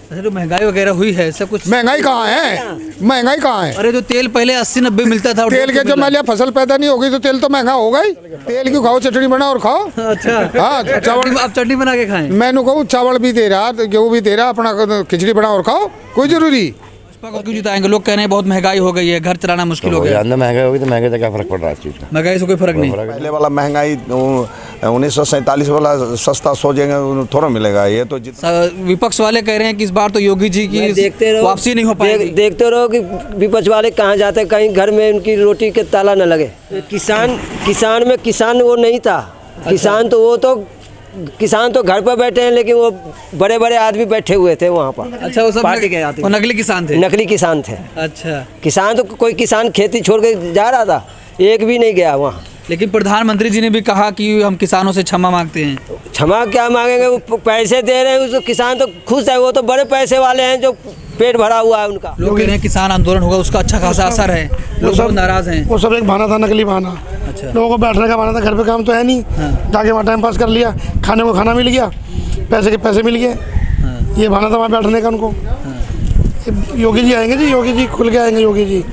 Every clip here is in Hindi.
अच्छा, जो महंगाई वगैरह हुई है सब कुछ। महंगाई कहाँ है, महंगाई कहाँ है? अरे जो तेल पहले 80-90 मिलता था, तेल के जब मान लिया फसल पैदा नहीं होगी तो तेल तो महंगा होगा ही। तेल क्यों खाओ, चटनी बनाओ और खाओ। अच्छा हाँ, चावल आप चटनी बना के खाएं। मैंने कहूँ चावल भी दे रहा, गेहूँ भी दे रहा, अपना खिचड़ी बनाओ और खाओ, कोई जरूरी। भाजपा को क्यों जिताएंगे? लोग कह रहे हैं बहुत महंगाई हो गई है, घर चलाना मुश्किल हो गया। महंगाई होगी तो महंगे से क्या फर्क पड़ रहा है इस चीज़ का? महंगाई से कोई फर्क नहीं। पहले वाला महंगाई 1947 वाला सस्ता सोचेंगे थोड़ा मिलेगा। ये तो विपक्ष वाले कह रहे हैं कि इस बार तो योगी जी की वापसी नहीं हो पाएगी। देखते रहो कि विपक्ष वाले कहाँ जाते, कहीं घर में उनकी रोटी के ताला न लगे। किसान में किसान वो नहीं था। किसान तो घर पर बैठे हैं, लेकिन वो बड़े बड़े आदमी बैठे हुए थे वहाँ पर। अच्छा, वो सब पार्टी के आते, वो नकली किसान थे। नकली किसान थे। अच्छा, किसान तो कोई किसान खेती छोड़ के जा रहा था, एक भी नहीं गया वहाँ। लेकिन प्रधानमंत्री जी ने भी कहा कि हम किसानों से क्षमा मांगते हैं। क्षमा क्या मांगेंगे, वो पैसे दे रहे हैं, उसको किसान तो खुश है। वो तो बड़े पैसे वाले हैं, जो पेट भरा हुआ है उनका। लोग कह रहे हैं किसान आंदोलन होगा, उसका अच्छा खासा असर है, लोग बहुत नाराज हैं। वो सब एक बहाना था, नकली बहाना। अच्छा, लोगों को बैठने का बहाना था, घर पे काम तो है नहीं। जाके वहाँ टाइम पास कर लिया, खाने को खाना मिल गया, पैसे के पैसे मिल गए। ये बहाना था वहाँ बैठने का उनको। योगी जी आएंगे जी, योगी जी खुल के आएंगे। योगी जी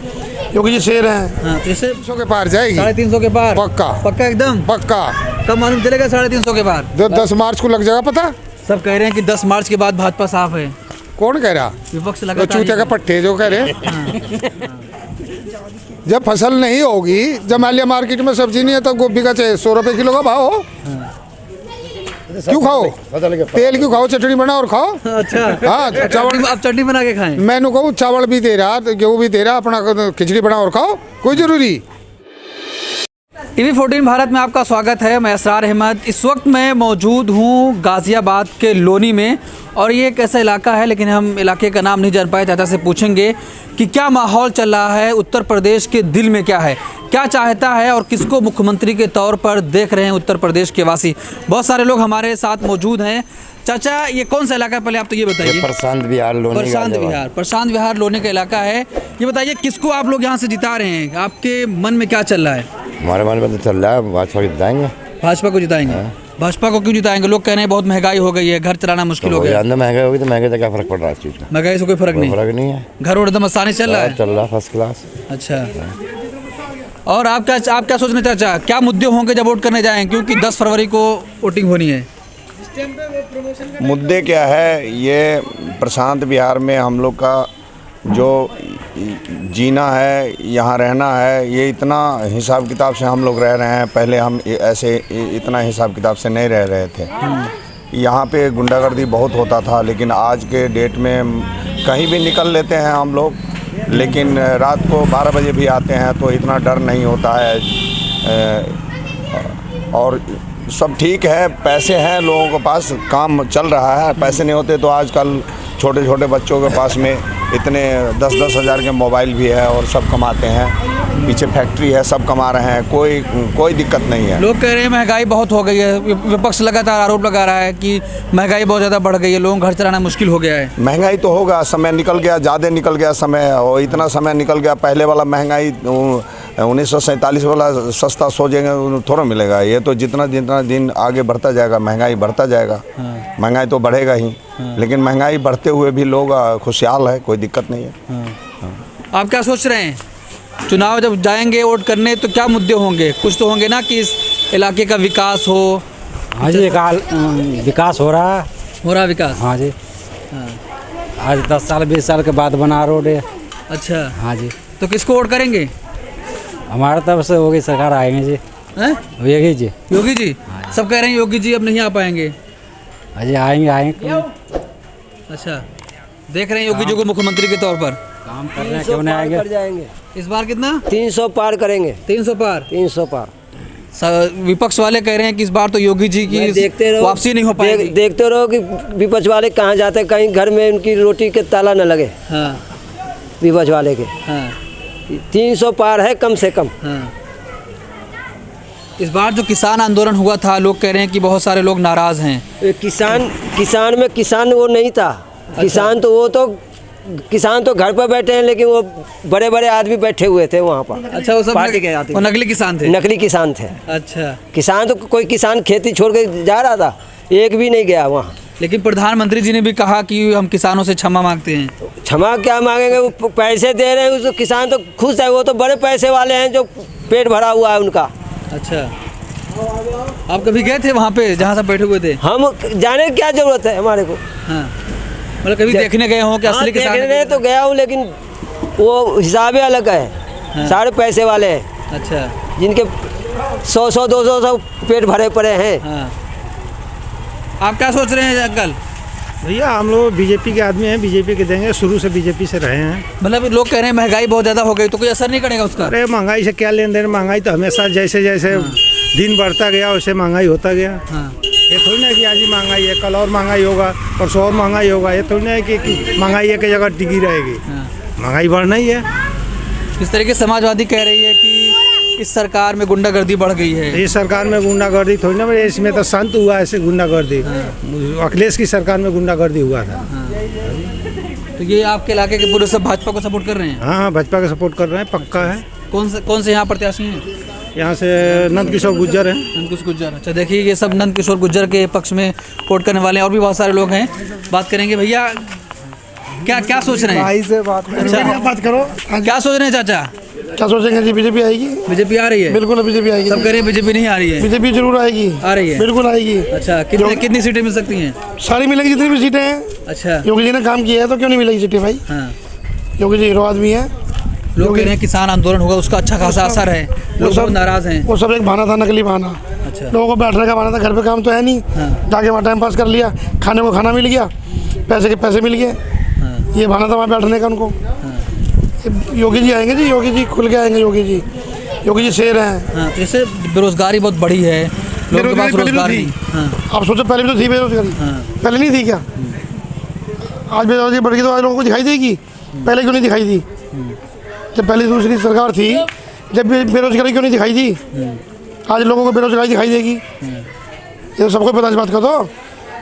शेर हैं। 300 के पार जाएगी, 350 के पार पक्का एकदम पक्का। कब मालूम चलेगा 350 के पार? 10 मार्च को लग जाएगा पता। सब कह रहे हैं कि 10 मार्च के बाद भाजपा साफ है। कौन कह रहा? विपक्ष तो लगा चूते का पट्टे जो कह रहे। जब फसल नहीं होगी, जब मान लिया मार्केट में सब्जी नहीं है तो गोभी का 100 रुपये किलो का भाव हो, क्यों खाओ? तेल क्यों खाओ, चटनी बनाओ और खाओ। अच्छा, हाँ, चावल आप चटनी बना के खाएं। मैंने कहूँ चावल भी दे रहा, गेहूँ भी दे रहा, अपना खिचड़ी बनाओ और खाओ, कोई जरूरी। टीवी 14 भारत में आपका स्वागत है। मैं असरार अहमद। इस वक्त मैं मौजूद हूँ गाज़ियाबाद के लोनी में, और ये एक ऐसा इलाका है, लेकिन हम इलाके का नाम नहीं जान पाए। चाचा से पूछेंगे कि क्या माहौल चल रहा है, उत्तर प्रदेश के दिल में क्या है, क्या चाहता है और किसको मुख्यमंत्री के तौर पर देख रहे हैं उत्तर प्रदेश के वासी। बहुत सारे लोग हमारे साथ मौजूद हैं। चाचा, ये कौन सा इलाका है, पहले आप तो ये बताइए। प्रशांत विहार लोनी। प्रशांत विहार लोनी का इलाका है। ये बताइए किसको आप लोग यहाँ से जिता रहे हैं, आपके मन में क्या चल रहा है? हमारे मन में तो चल रहा है भाजपा को जिताएंगे। भाजपा को जिताएंगे। भाजपा को क्यों जिताएंगे? लोग कह रहे हैं बहुत महंगाई हो गई है, घर चलाना मुश्किल हो गया। महंगाई होगी तो महंगे से क्या फर्क पड़ रहा है इस चीज़ का? महंगाई से कोई फर्क नहीं है। घर और एकदम आसानी चल रहा है। चल रहा फर्स्ट क्लास। अच्छा, और आप क्या सोच रहे हैं चाचा, क्या मुद्दे होंगे जब वोट करने जाएं, क्योंकि 10 फरवरी को वोटिंग होनी है? मुद्दे क्या है, ये प्रशांत विहार में हम लोग का जो जीना है, यहाँ रहना है, ये इतना हिसाब किताब से हम लोग रह रहे हैं। पहले हम ऐसे इतना हिसाब किताब से नहीं रह रहे थे। यहाँ पे गुंडागर्दी बहुत होता था, लेकिन आज के डेट में कहीं भी निकल लेते हैं हम लोग, लेकिन रात को 12 बजे भी आते हैं तो इतना डर नहीं होता है। और सब ठीक है, पैसे हैं लोगों के पास, काम चल रहा है। पैसे नहीं होते तो आजकल छोटे छोटे बच्चों के पास में इतने 10-10 हज़ार के मोबाइल भी है और सब कमाते हैं। पीछे फैक्ट्री है, सब कमा रहे हैं, कोई दिक्कत नहीं है। लोग कह रहे हैं महंगाई बहुत हो गई है। विपक्ष लगातार आरोप लगा रहा है कि महंगाई बहुत ज़्यादा बढ़ गई है, लोगों को घर चलाना मुश्किल हो गया है। महंगाई तो होगा, समय निकल गया, ज़्यादा निकल गया समय, और इतना समय निकल गया। पहले वाला महंगाई 1947 वाला सस्ता सोचेंगे थोड़ा मिलेगा। ये तो जितना दिन आगे बढ़ता जाएगा महंगाई बढ़ता जाएगा। महंगाई तो बढ़ेगा ही, लेकिन महंगाई बढ़ते हुए भी लोग खुशहाल है, कोई दिक्कत नहीं है। आप क्या सोच रहे हैं, चुनाव जब जाएंगे वोट करने तो क्या मुद्दे होंगे? कुछ तो होंगे ना कि इस इलाके का विकास हो। हाँ जी, विकास हो रहा है विकास। हाँ जी, आज 10 साल 20 साल के बाद बना रोड है। अच्छा, हाँ जी। तो किसको वोट करेंगे? हमारे तरफ से होगी सरकार, आएंगे जी। योगी जी। योगी जी, सब कह रहे हैं योगी जी अब नहीं आ पाएंगे। अजय आएंगे। अच्छा, देख रहे हैं योगी जी को मुख्यमंत्री के तौर पर काम कर रहे हैं, क्यों नहीं आएंगे? इस बार कितना? 300 पार करेंगे। 300 पार। 300 पार। विपक्ष वाले कह रहे हैं कि इस बार तो योगी जी की वापसी नहीं हो पाएगी। देखते रहो कि विपक्ष वाले कहाँ जाते, कहीं घर में उनकी रोटी के ताला न लगे। हाँ, विपक्ष वाले के। हाँ, 300 पार है कम से कम। हाँ। इस बार जो किसान आंदोलन हुआ था, लोग कह रहे हैं कि बहुत सारे लोग नाराज हैं। किसान में किसान वो नहीं था। किसान तो घर पर बैठे हैं, लेकिन वो बड़े बड़े आदमी बैठे हुए थे वहाँ पर। अच्छा, वो सब पार्टी के आते, वो नकली किसान थे। नकली किसान थे। अच्छा, किसान तो कोई किसान खेती छोड़ के जा रहा था, एक भी नहीं गया वहाँ। लेकिन प्रधानमंत्री जी ने भी कहा कि हम किसानों से क्षमा मांगते हैं। क्षमा क्या मांगेंगे, वो पैसे दे रहे हैं, उसको किसान तो खुश है, वो तो बड़े पैसे वाले हैं जो पेट भरा हुआ है उनका। अच्छा, आप कभी गए थे वहाँ पे जहाँ सब बैठे हुए थे? हम जाने की क्या जरूरत है हमारे को। हाँ, मतलब कभी देखने गए हों कि असली किसान? देखने तो गया हूँ, लेकिन वो हिसाब ही अलग है। सारे पैसे वाले हैं। अच्छा, जिनके 100 200 पेट भरे पड़े हैं। हाँ। आप क्या सोच रहे हैं अंकल? भैया हम लोग बीजेपी के आदमी हैं, बीजेपी के देंगे, शुरू से बीजेपी से रहे हैं। मतलब लोग कह रहे हैं महंगाई बहुत ज़्यादा हो गई, तो कोई असर नहीं करेगा उसका? अरे महंगाई से क्या लेन देन, महंगाई तो हमेशा जैसे जैसे दिन बढ़ता गया वैसे महंगाई होता गया। हाँ। ये थोड़ी ना कि आज ही महंगाई है, कल और महंगाई होगा, परसों और महंगाई होगा। ये थोड़ी ना है कि महंगाई एक जगह टिकी रहेगी। महंगाई बढ़ना ही है। इस तरीके समाजवादी कह रही है कि इस सरकार में गुंडागर्दी बढ़ गई है। इस सरकार में गुंडागर्दी थोड़ी ना, इसमें तो संत हुआ ऐसे गुंडागर्दी। अखिलेश की सरकार में गुंडागर्दी हुआ था। तो ये आपके इलाके के पूरे सब भाजपा को सपोर्ट कर रहे हैं? हाँ, भाजपा का सपोर्ट कर रहे हैं, पक्का है। कौन से यहाँ प्रत्याशी हैं? यहाँ से नंद किशोर गुर्जर हैं। नंद किशोर गुर्जर। अच्छा, देखिए ये सब नंद किशोर गुर्जर के पक्ष में वोट करने वाले हैं, और भी बहुत सारे लोग हैं। बात करेंगे। भैया क्या सोच रहे हैं? भाई से बात करो। क्या सोच रहे हैं चाचा? क्या सोचेंगे जी? बीजेपी आएगी। बीजेपी आ रही है? बिल्कुल बीजेपी आएगी। सब कह रहे हैं बीजेपी नहीं आ रही है। बीजेपी जरूर आएगी। आ रही है? बिल्कुल आएगी। अच्छा, कितनी सीटें मिल सकती हैं? सारी मिलेंगी जितनी भी सीटें हैं। अच्छा, योगी जी ने काम किया है तो क्यों नहीं मिलेगी सीटें भाई? हाँ। योगी जी हीरो आदमी है। लोग कह रहे हैं किसान आंदोलन होगा, उसका अच्छा खासा असर है, लोग बहुत नाराज हैं। वो सब एक बहाना था, नकली बहाना। अच्छा, लोगों को बैठने का बहाना था, घर पे काम तो है नहीं। जाके वहाँ टाइम पास कर लिया, खाने को खाना मिल गया, पैसे के पैसे मिल गए। ये बहाना था वहाँ बैठने का उनको। योगी जी आएंगे जी, योगी जी खुल के आएंगे। योगी जी शेर हैं। हाँ, तो जैसे बेरोजगारी बहुत बढ़ी है, लोगों के पास रोजगार नहीं। हाँ। आप सोचो पहले भी तो थी बेरोजगारी। पहले नहीं थी क्या? आज बेरोजगारी बढ़ गई तो आज लोगों को दिखाई देगी। पहले क्यों नहीं दिखाई दी? जब पहले दूसरी सरकार थी, जब बेरोजगारी क्यों नहीं दिखाई दी? आज लोगों को बेरोजगारी दिखाई देगी। ये तो सबको पता इस बात का।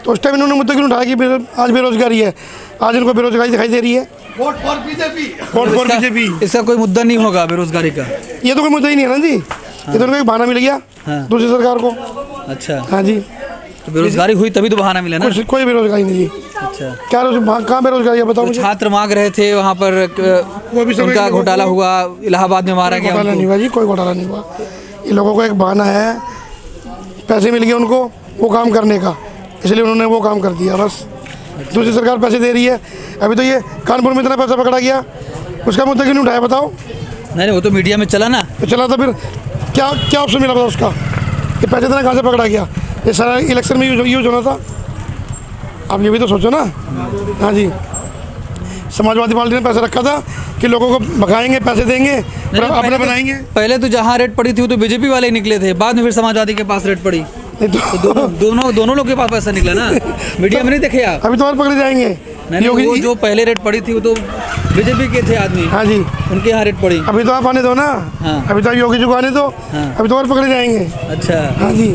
तो उस टाइम इन्होंने मुद्दा क्यों उठाया कि आज बेरोजगारी है? आज इनको बेरोजगारी दिखाई दे रही है। Vote for BJP. इसका कोई मुद्दा नहीं होगा बेरोजगारी का? ये तो कोई मुद्दा ही नहीं है ना जी। ये तो उनको एक बहाना मिल गया दूसरी सरकार को। अच्छा, हाँ जी। तो बेरोजगारी हुई तभी तो बहाना मिला ना? कोई बेरोजगारी नहीं जी। अच्छा, क्या कहाँ बेरोजगारी है बताओ तो मुझे? छात्र मांग रहे थे वहाँ पर, वो भी उनका घोटाला हुआ, इलाहाबाद में मारा गया। घोटाला नहीं हुआ जी, कोई घोटाला नहीं हुआ। ये लोगों को एक बहाना है, पैसे मिल गए उनको वो काम करने का, इसलिए उन्होंने वो काम कर दिया बस। दूसरी सरकार पैसे दे रही है। अभी तो ये कानपुर में इतना पैसा पकड़ा गया, उसका मुद्दा क्यों नहीं उठाया बताओ? नहीं, वो तो मीडिया में चला ना। तो चला तो फिर क्या ऑप्शन मिला बताओ उसका? ये पैसे इतना कहाँ से पकड़ा गया? ये सारा इलेक्शन में यूज होना था। आप ये भी तो सोचो ना। हाँ जी, समाजवादी पार्टी ने पैसा रखा था कि लोगों को भगाएंगे, पैसे देंगे, अपने बनाएंगे। पहले तो जहाँ रेट पड़ी थी वो तो बीजेपी वाले ही निकले थे, बाद में फिर समाजवादी के पास रेट पड़ी। तो दोनों लोग के पास पैसा निकला ना। मीडिया में नहीं देखे आप? अभी तो और पकड़े जाएंगे। नहीं, वो जो पहले रेट पड़ी थी वो तो बीजेपी के थे आदमी। हाँ जी, उनके यहाँ रेट पड़ी। अभी तो आप आने दो ना। हाँ। अभी तो आप योगी जी को आने दो। अभी तो और पकड़े जाएंगे। अच्छा, हाँ जी।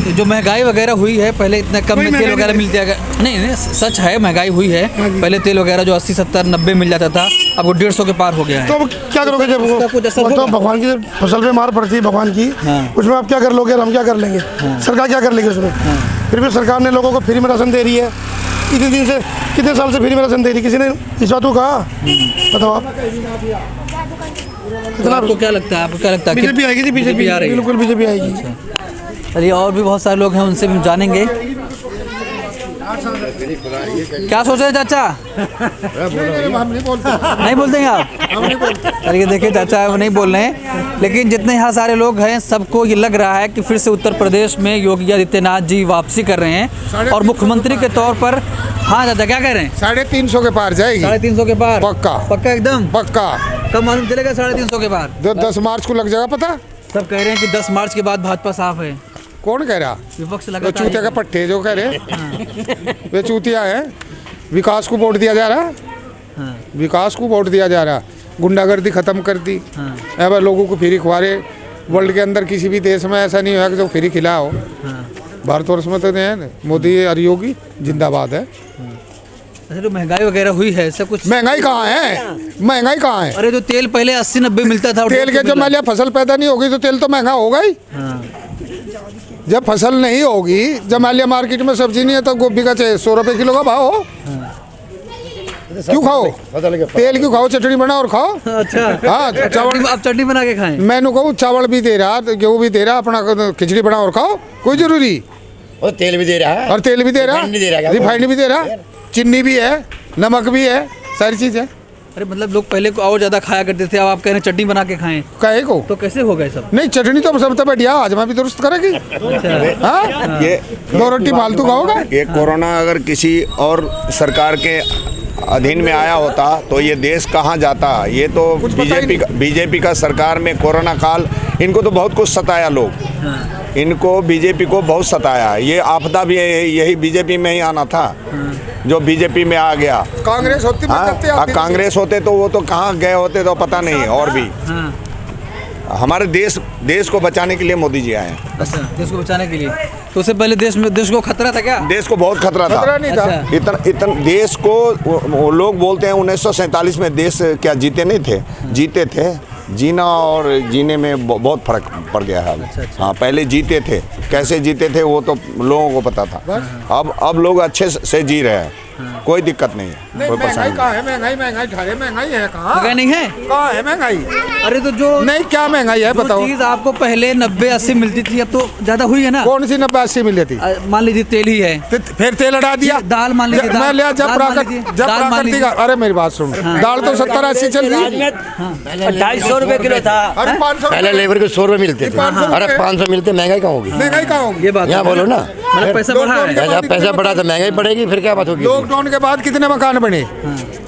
तो जो महंगाई वगैरह हुई है, पहले इतना कम में तेल वगैरह मिल जाएगा। नहीं, सच है महंगाई हुई है। पहले तेल वगैरह जो 80 70 90 मिल जाता था, अब वो 150 के पार हो गया है। तो अब क्या करोगे जब वो तो भगवान की फसल पे मार पड़ती है भगवान की। उसमें आप क्या कर लोगे और हम क्या कर लेंगे? सरकार क्या कर लेगी उसमें? फिर भी सरकार ने लोगों को फ्री में राशन दे रही है। इतने दिन से, कितने साल से फ्री में राशन दे रही है? किसी ने इस बात को कहा? बताओ आप। आपको क्या लगता है? आपको क्या लगता है? बीजेपी आएगी जी, बीजेपी आ रही है। बिल्कुल बीजेपी आएगी। चलिए, और भी बहुत सारे लोग हैं, उनसे भी जानेंगे। क्या सोच रहे हैं चाचा? नहीं बोलते हैं आप? चलिए, देखिए चाचा वो नहीं बोल रहे हैं, लेकिन जितने यहाँ सारे लोग हैं सबको ये लग रहा है कि फिर से उत्तर प्रदेश में योगी आदित्यनाथ जी वापसी कर रहे हैं और मुख्यमंत्री के तौर पर। हाँ चाचा, क्या कह रहे हैं? 350 के पार जाएगी। 350 के पार? पक्का एकदम पक्का। कब मालूम चलेगा 350 के पार? 10 मार्च को लग जाएगा पता। सब कह रहे हैं कि 10 मार्च के बाद भाजपा साफ है। कौन कह रहा? विपक्ष तो लगा चूतिया का पट्टे जो कह रहे वे चूतिया है। विकास को वोट दिया जा रहा। विकास को वोट दिया जा रहा। गुंडागर्दी खत्म कर दी। अब लोगों को फ्री खुआरे। वर्ल्ड के अंदर किसी भी देश में ऐसा नहीं हुआ कि जो फ्री खिला हो। भारतवर्ष में तो नहीं। मोदी और योगी जिंदाबाद है। अच्छा, जो महंगाई वगैरह हुई है सब कुछ। महंगाई कहाँ है? महंगाई कहाँ है? अरे जो तेल पहले 80 90 मिलता था, तेल के जब मान लिया फसल पैदा नहीं होगी तो तेल तो महंगा होगा ही। जब फसल नहीं होगी, जब मान लिया मार्केट में सब्जी नहीं है तो गोभी का चाहे 100 रुपये किलो का भाव हो, क्यों खाओ? तेल क्यों खाओ? चटनी बनाओ और खाओ। अच्छा हाँ, चावल आप चटनी बना के खाएं। मैंने कहूँ चावल भी दे रहा, गेहूँ भी दे रहा, अपना खिचड़ी बनाओ और खाओ, कोई जरूरी। और तेल भी दे रहा है, और तेल भी दे रहा, रिफाइंड भी दे रहा है, रिफाइंड भी दे रहा, चीनी भी है, नमक भी है, सारी चीज़ है। अरे मतलब लोग पहले को और ज्यादा खाया करते थे, अब आप कह रहे हैं चटनी बना के खाएं, कहे को तो कैसे हो गए सब? नहीं, चटनी तो सब तो बढ़िया, हाजमा भी दुरुस्त करेगी। हाँ, ये 2 रोटी फालतू खाओगे। ये कोरोना अगर किसी और सरकार के अधीन में आया होता तो ये देश कहाँ जाता। ये तो कुछ पता ही बीजेपी का सरकार में कोरोना काल इनको तो बहुत कुछ सताया लोग, इनको बीजेपी को बहुत सताया। ये आपदा भी यही बीजेपी में ही आना था, जो बीजेपी में आ गया। कांग्रेस होती कांग्रेस होते तो वो तो कहाँ गए होते तो पता नहीं। और भी हमारे देश को बचाने के लिए मोदी जी आए हैं। अच्छा, देश को बचाने के लिए। तो उससे पहले देश को खतरा था क्या? देश को बहुत खतरा था। खतरा नहीं था। अच्छा। इतना देश को वो लोग बोलते हैं 1947 में देश क्या जीते नहीं थे, जीते थे। जीना और जीने में बहुत फर्क पड़ गया है। हाँ, पहले जीते थे, कैसे जीते थे वो तो लोगों को पता था। अब लोग अच्छे से जी रहे हैं, कोई दिक्कत नहीं है, कोई महंगाई परेशानी कहाँ है? महंगाई है कहाँ? महंगाई नहीं है? कहाँ है महंगाई? अरे तो जो नहीं, क्या महंगाई है बताओ? चीज आपको पहले 90-80 मिलती थी, अब तो ज्यादा हुई है ना। कौन सी 90-80 मिल जाती? मान लीजिए तेल ही है, फिर तेल हटा दिया। दाल मान लीजिए, मैं लिया जब दाल मान लीजिए, दाल मान प्राकृतिक, लीजिए। अरे मेरी बात सुन, दाल तो 70-80 चल रही है। 250 रुपये किलो था। अरे 500 पहले लेबर को 100 रुपये मिलते थे, 500 अरे 500 मिलते, महंगाई कहाँ होगी? महंगाई कहाँ होगी? ये बात यहाँ बोलो ना, मतलब पैसा बढ़ा है। पैसा बढ़ा तो महंगाई बढ़ेगी, फिर क्या बात होगी? लॉकडाउन के बाद कितने मकान बने?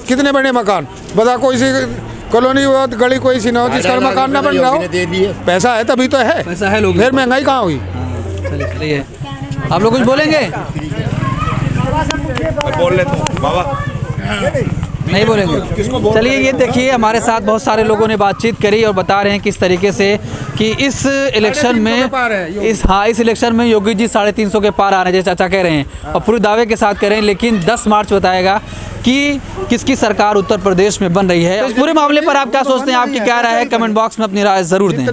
कितने बने मकान बता? कोई सी कॉलोनी हो, गली कोई सी ना हो जिसका मकान ना बन रहा हो। दे दिए, पैसा है तभी तो है, पैसा है लोग। फिर महंगाई कहाँ हुई? चलिए, आप लोग कुछ बोलेंगे? बोल ले तो बाबा। नहीं बोलेंगे? चलिए, ये देखिए हमारे साथ बहुत सारे लोगों ने बातचीत करी और बता रहे हैं किस तरीके से कि इस इलेक्शन में इस इलेक्शन में योगी जी 350 के पार आ रहे हैं, जैसे चाचा कह रहे हैं और पूरे दावे के साथ कह रहे हैं। लेकिन 10 मार्च बताएगा कि किसकी सरकार उत्तर प्रदेश में बन रही है। तो इस पूरे मामले पर आप क्या सोचते हैं? आपकी क्या राय है? कमेंट बॉक्स में अपनी राय जरूर दें।